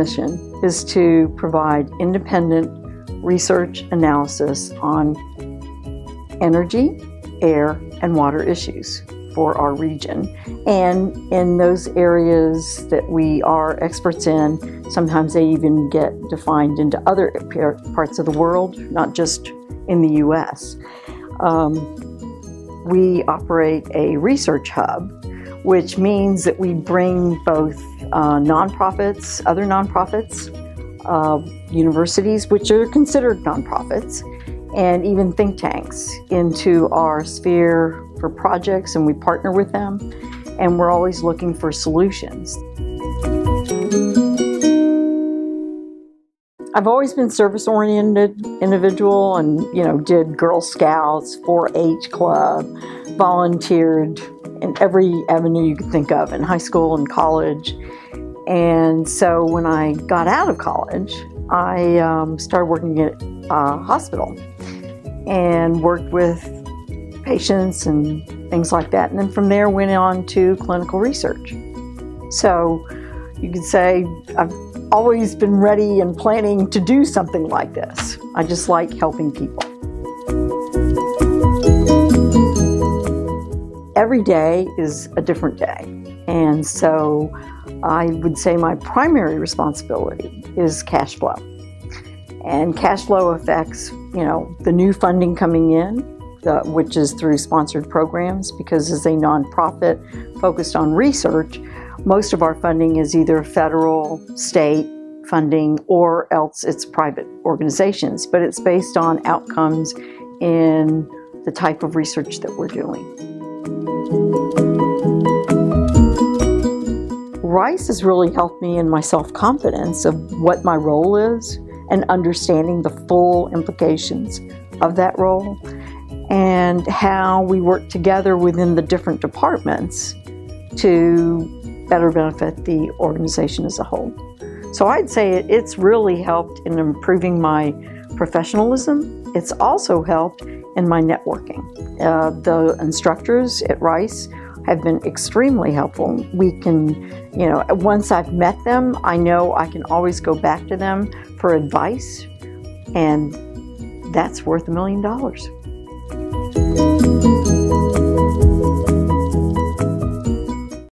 mission is to provide independent research analysis on energy, air, and water issues for our region. And in those areas that we are experts in, sometimes they even get defined into other parts of the world, not just in the U.S. We operate a research hub, which means that we bring both nonprofits, other nonprofits, universities, which are considered nonprofits, and even think tanks into our sphere for projects, and we partner with them, and we're always looking for solutions. I've always been service-oriented individual and, did Girl Scouts, 4-H club, volunteered in every avenue you could think of in high school and college. And so when I got out of college, I started working at a hospital and worked with patients and things like that. And then from there went on to clinical research. So you could say I've always been ready and planning to do something like this. I just like helping people. Every day is a different day. And so I would say my primary responsibility is cash flow. And cash flow affects, the new funding coming in, which is through sponsored programs, because as a nonprofit focused on research, most of our funding is either federal, state funding, or else it's private organizations. But it's based on outcomes in the type of research that we're doing. Rice has really helped me in my self-confidence of what my role is and understanding the full implications of that role and how we work together within the different departments to better benefit the organization as a whole. So I'd say it's really helped in improving my professionalism. It's also helped in my networking. The instructors at Rice have been extremely helpful. We can, once I've met them, I know I can always go back to them for advice, and that's worth $1 million.